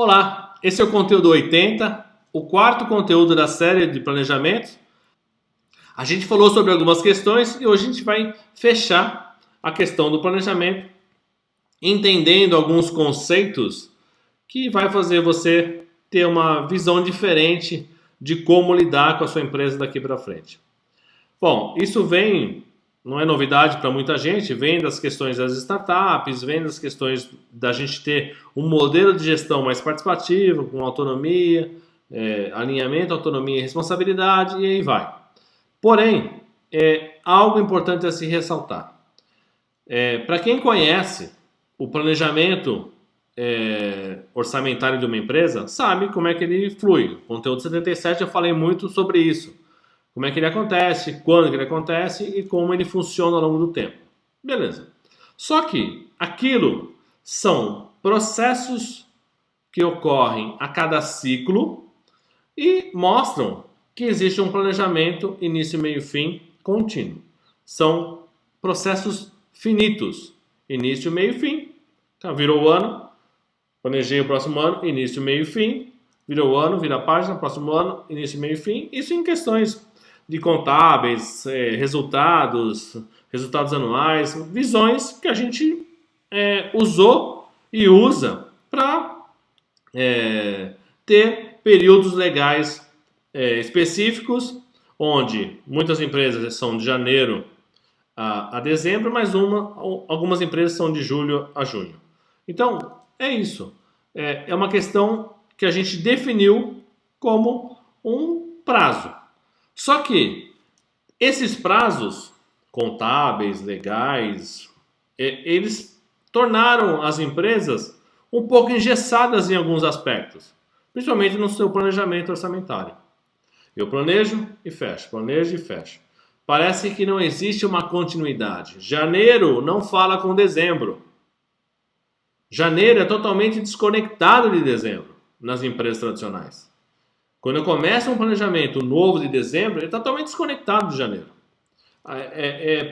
Olá, esse é o conteúdo 80, o quarto conteúdo da série de planejamento. A gente falou sobre algumas questões e hoje a gente vai fechar a questão do planejamento, entendendo alguns conceitos que vai fazer você ter uma visão diferente de como lidar com a sua empresa daqui para frente. Bom, isso não é novidade para muita gente, vem das questões das startups, vem das questões da gente ter um modelo de gestão mais participativo, com autonomia, alinhamento, autonomia e responsabilidade, e aí vai. Porém, algo importante a se ressaltar. Para quem conhece o planejamento orçamentário de uma empresa, sabe como é que ele flui. No conteúdo 77 eu falei muito sobre isso. Como é que ele acontece, quando que ele acontece e como ele funciona ao longo do tempo. Beleza. Só que aquilo são processos que ocorrem a cada ciclo e mostram que existe um planejamento início, meio e fim contínuo. São processos finitos. Início, meio e fim. Então, virou o ano, planejei o próximo ano, início, meio e fim. Virou o ano, vira a página, próximo ano, início, meio e fim. Isso em questões de contábeis, resultados anuais, visões que a gente usou e usa para ter períodos legais específicos, onde muitas empresas são de janeiro a dezembro, mas algumas empresas são de julho a junho. Então, é isso. É uma questão que a gente definiu como um prazo. Só que esses prazos contábeis, legais, eles tornaram as empresas um pouco engessadas em alguns aspectos, principalmente no seu planejamento orçamentário. Eu planejo e fecho, planejo e fecho. Parece que não existe uma continuidade. Janeiro não fala com dezembro. Janeiro é totalmente desconectado de dezembro nas empresas tradicionais. Quando eu começo um planejamento novo de dezembro, ele é totalmente desconectado de janeiro.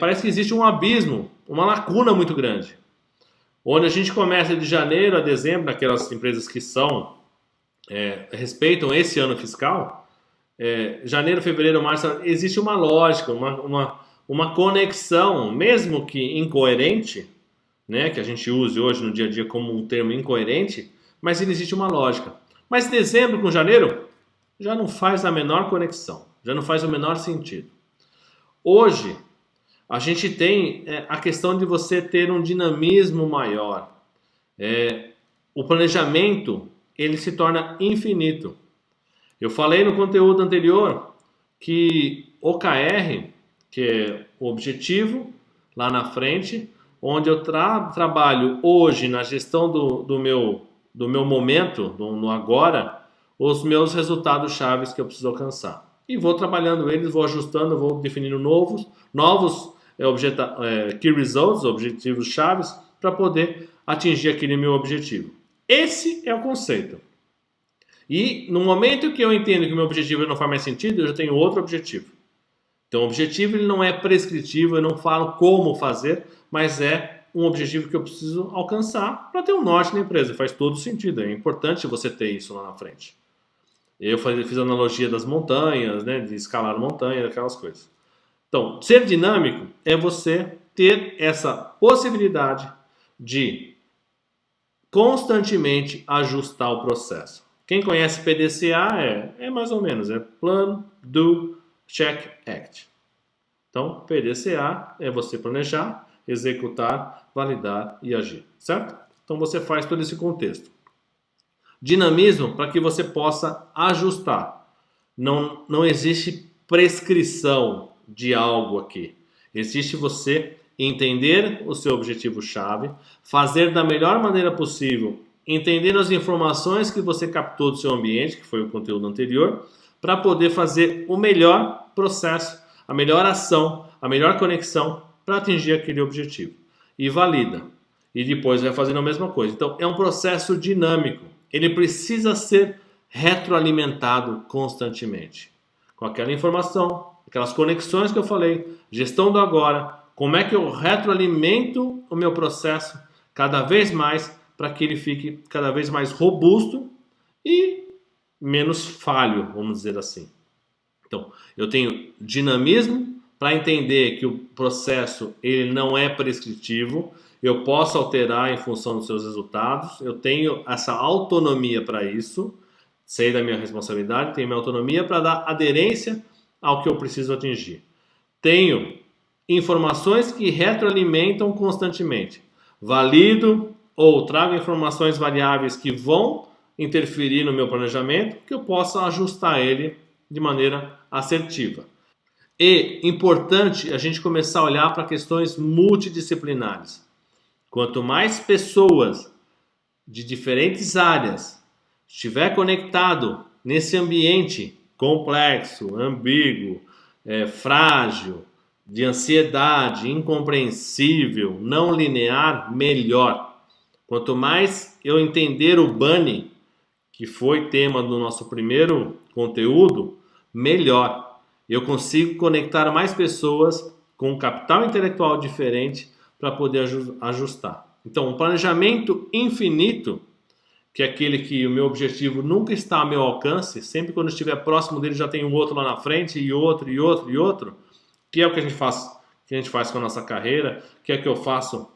Parece que existe um abismo, uma lacuna muito grande. Onde a gente começa de janeiro a dezembro, naquelas empresas que respeitam esse ano fiscal, janeiro, fevereiro, março, existe uma lógica, uma conexão, mesmo que incoerente, né, que a gente use hoje no dia a dia como um termo incoerente, mas existe uma lógica. Mas dezembro com janeiro já não faz a menor conexão, já não faz o menor sentido. Hoje, a gente tem a questão de você ter um dinamismo maior. O planejamento, ele se torna infinito. Eu falei no conteúdo anterior que OKR, que é o objetivo, lá na frente, onde eu trabalho hoje na gestão do meu momento, no agora, os meus resultados chaves que eu preciso alcançar. E vou trabalhando eles, vou ajustando, vou definindo novos key results, objetivos chaves, para poder atingir aquele meu objetivo. Esse é o conceito. E no momento que eu entendo que o meu objetivo não faz mais sentido, eu já tenho outro objetivo. Então o objetivo ele não é prescritivo, eu não falo como fazer, mas é um objetivo que eu preciso alcançar para ter um norte na empresa. Faz todo sentido, é importante você ter isso lá na frente. Eu fiz a analogia das montanhas, né, de escalar montanhas, aquelas coisas. Então, ser dinâmico é você ter essa possibilidade de constantemente ajustar o processo. Quem conhece PDCA é mais ou menos, Plan, Do, Check, Act. Então, PDCA é você planejar, executar, validar e agir, certo? Então, você faz todo esse contexto. Dinamismo para que você possa ajustar. Não existe prescrição de algo aqui. Existe você entender o seu objetivo-chave, fazer da melhor maneira possível, entendendo as informações que você captou do seu ambiente, que foi o conteúdo anterior, para poder fazer o melhor processo, a melhor ação, a melhor conexão para atingir aquele objetivo. E valida. E depois vai fazendo a mesma coisa. Então, é um processo dinâmico. Ele precisa ser retroalimentado constantemente. Com aquela informação, aquelas conexões que eu falei, gestão do agora, como é que eu retroalimento o meu processo cada vez mais para que ele fique cada vez mais robusto e menos falho, vamos dizer assim. Então, eu tenho dinamismo para entender que o processo ele não é prescritivo, eu posso alterar em função dos seus resultados, eu tenho essa autonomia para isso, sei da minha responsabilidade, tenho minha autonomia para dar aderência ao que eu preciso atingir. Tenho informações que retroalimentam constantemente. Valido ou trago informações variáveis que vão interferir no meu planejamento, que eu possa ajustar ele de maneira assertiva. E importante a gente começar a olhar para questões multidisciplinares. Quanto mais pessoas de diferentes áreas estiver conectado nesse ambiente complexo, ambíguo, frágil, de ansiedade, incompreensível, não linear, melhor. Quanto mais eu entender o Bunny, que foi tema do nosso primeiro conteúdo, melhor. Eu consigo conectar mais pessoas com um capital intelectual diferente para poder ajustar. Então, um planejamento infinito, que é aquele que o meu objetivo nunca está ao meu alcance, sempre quando estiver próximo dele já tem um outro lá na frente, e outro, e outro, e outro, que é o que a gente faz com a nossa carreira, que é o que eu faço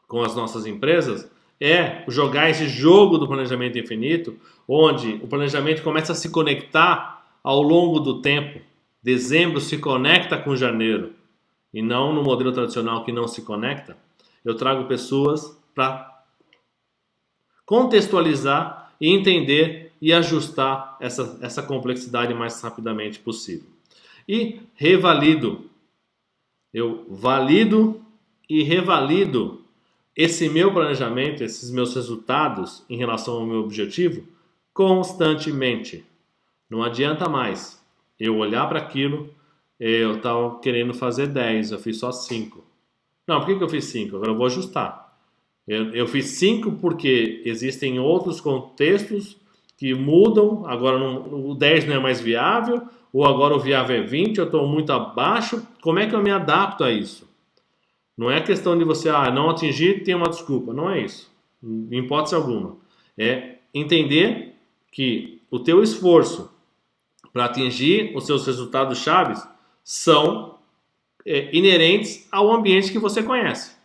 com as nossas empresas, é jogar esse jogo do planejamento infinito, onde o planejamento começa a se conectar ao longo do tempo. Dezembro se conecta com janeiro, e não no modelo tradicional que não se conecta. Eu trago pessoas para contextualizar e entender e ajustar essa complexidade o mais rapidamente possível. E revalido. Eu valido e revalido esse meu planejamento, esses meus resultados em relação ao meu objetivo constantemente. Não adianta mais eu olhar para aquilo, eu estava querendo fazer 10, eu fiz só 5. Não, por que eu fiz 5? Agora eu vou ajustar. Eu fiz 5 porque existem outros contextos que mudam, agora o 10 não é mais viável, ou agora o viável é 20, eu estou muito abaixo. Como é que eu me adapto a isso? Não é questão de você, não atingir, tem uma desculpa. Não é isso. Em hipótese alguma. É entender que o teu esforço para atingir os seus resultados chaves são inerentes ao ambiente que você conhece.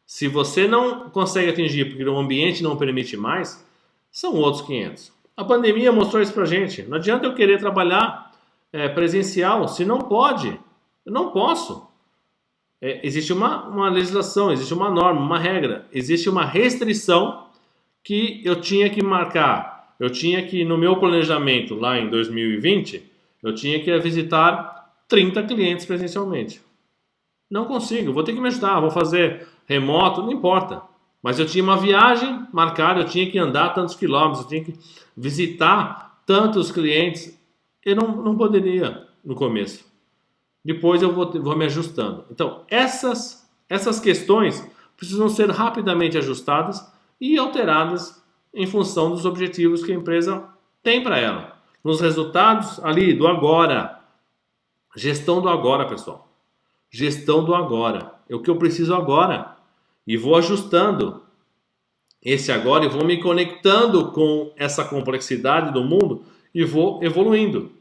Se você não consegue atingir porque o ambiente não permite mais, são outros 500. A pandemia mostrou isso pra gente. Não adianta eu querer trabalhar presencial se não pode. Eu não posso. Existe uma legislação, existe uma norma, uma regra, existe uma restrição que eu tinha que marcar. Eu tinha que, no meu planejamento lá em 2020, eu tinha que visitar 30 clientes presencialmente. Não consigo, vou ter que me ajudar, vou fazer remoto, não importa. Mas eu tinha uma viagem marcada, eu tinha que andar tantos quilômetros, eu tinha que visitar tantos clientes. Eu não poderia no começo. Depois eu vou me ajustando. Então, essas questões precisam ser rapidamente ajustadas e alteradas em função dos objetivos que a empresa tem para ela. Nos resultados ali do agora. Gestão do agora, pessoal. Gestão do agora. É o que eu preciso agora. E vou ajustando esse agora e vou me conectando com essa complexidade do mundo e vou evoluindo.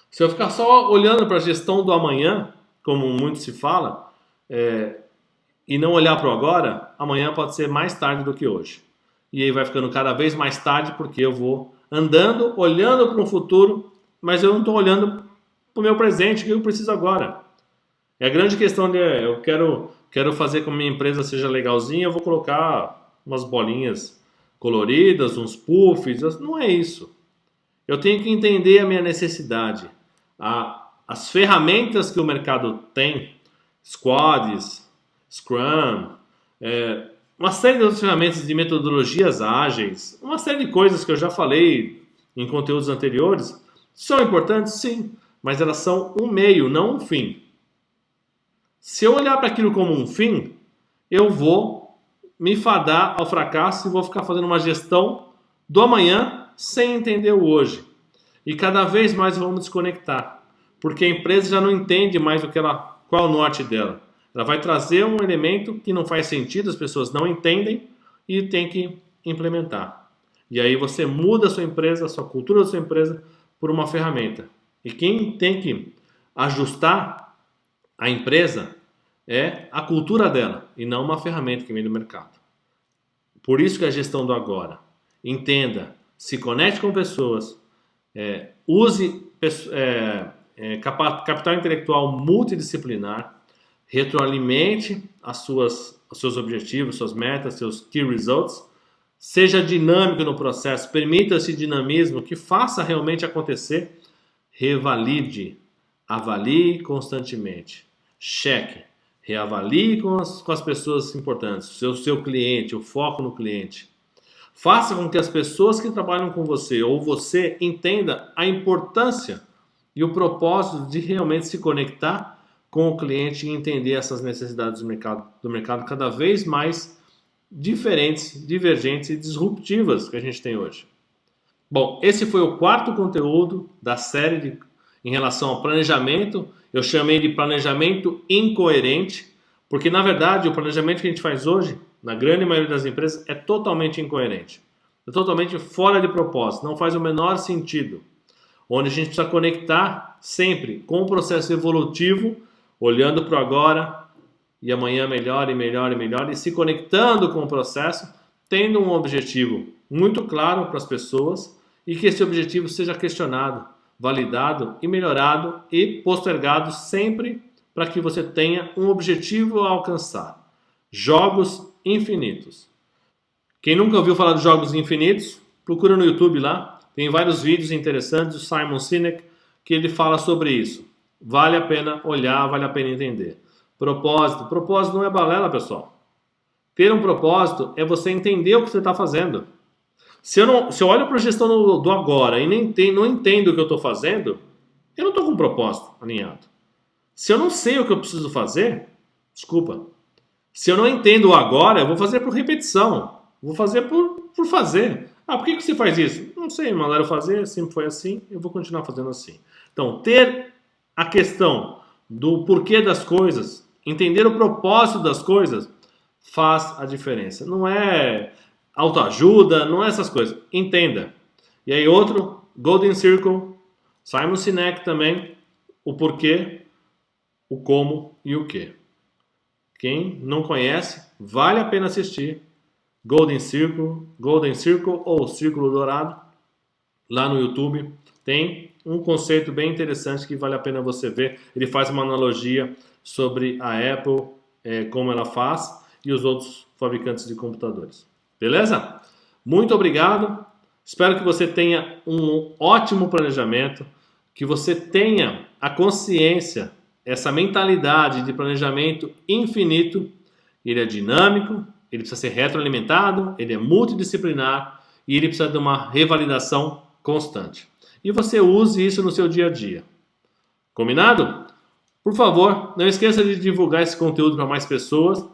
Se eu ficar só olhando para a gestão do amanhã, como muito se fala, e não olhar para o agora, amanhã pode ser mais tarde do que hoje. E aí vai ficando cada vez mais tarde porque eu vou andando, olhando para um futuro, mas eu não estou olhando para o meu presente, que eu preciso agora. É a grande questão de eu quero fazer com que a minha empresa seja legalzinha, eu vou colocar umas bolinhas coloridas, uns puffs, não é isso. Eu tenho que entender a minha necessidade. As ferramentas que o mercado tem, squads, Scrum, uma série de outras ferramentas de metodologias ágeis, uma série de coisas que eu já falei em conteúdos anteriores, são importantes, sim, mas elas são um meio, não um fim. Se eu olhar para aquilo como um fim, eu vou me fadar ao fracasso e vou ficar fazendo uma gestão do amanhã sem entender o hoje. E cada vez mais vamos desconectar, porque a empresa já não entende mais qual é o norte dela. Ela vai trazer um elemento que não faz sentido, as pessoas não entendem e tem que implementar. E aí você muda a sua empresa, a sua cultura da sua empresa por uma ferramenta. E quem tem que ajustar a empresa é a cultura dela e não uma ferramenta que vem do mercado. Por isso que a gestão do agora. Entenda, se conecte com pessoas, use capital intelectual multidisciplinar, retroalimente os seus objetivos, suas metas, seus key results, seja dinâmico no processo, permita esse dinamismo que faça realmente acontecer, revalide, avalie constantemente, cheque, reavalie com as pessoas importantes, o seu cliente, o foco no cliente. Faça com que as pessoas que trabalham com você ou você entenda a importância e o propósito de realmente se conectar com o cliente e entender essas necessidades do mercado cada vez mais diferentes, divergentes e disruptivas que a gente tem hoje. Bom, esse foi o quarto conteúdo da série em relação ao planejamento. Eu chamei de planejamento incoerente, porque na verdade o planejamento que a gente faz hoje, na grande maioria das empresas, é totalmente incoerente. É totalmente fora de propósito, não faz o menor sentido. Onde a gente precisa conectar sempre com o processo evolutivo, olhando para o agora e amanhã melhor e melhor e melhor, e se conectando com o processo, tendo um objetivo muito claro para as pessoas e que esse objetivo seja questionado, validado e melhorado e postergado sempre para que você tenha um objetivo a alcançar. Jogos infinitos. Quem nunca ouviu falar de jogos infinitos, procura no YouTube lá. Tem vários vídeos interessantes do Simon Sinek que ele fala sobre isso. Vale a pena olhar, vale a pena entender. Propósito. Propósito não é balela, pessoal. Ter um propósito é você entender o que você está fazendo. Se eu olho para a gestão do agora e não entendo o que eu estou fazendo, eu não estou com um propósito alinhado. Se eu não sei o que eu preciso fazer, desculpa. Se eu não entendo o agora, eu vou fazer por repetição. Vou fazer por fazer. Por que você faz isso? Não sei, mandaram fazer, sempre foi assim, eu vou continuar fazendo assim. Então, ter a questão do porquê das coisas, entender o propósito das coisas, faz a diferença. Não é autoajuda, não é essas coisas. Entenda. E aí outro, Golden Circle, Simon Sinek também, o porquê, o como e o que. Quem não conhece, vale a pena assistir. Golden Circle ou Círculo Dourado, lá no YouTube, tem um conceito bem interessante que vale a pena você ver. Ele faz uma analogia sobre a Apple, como ela faz, e os outros fabricantes de computadores. Beleza? Muito obrigado. Espero que você tenha um ótimo planejamento, que você tenha a consciência, essa mentalidade de planejamento infinito. Ele é dinâmico, ele precisa ser retroalimentado, ele é multidisciplinar e ele precisa de uma revalidação constante. E você use isso no seu dia a dia. Combinado? Por favor, não esqueça de divulgar esse conteúdo para mais pessoas.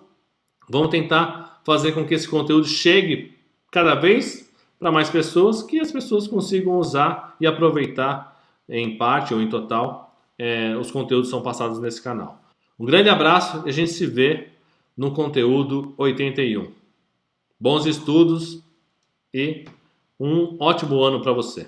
Vamos tentar fazer com que esse conteúdo chegue cada vez para mais pessoas, que as pessoas consigam usar e aproveitar em parte ou em total os conteúdos que são passados nesse canal. Um grande abraço e a gente se vê no conteúdo 81. Bons estudos e um ótimo ano para você.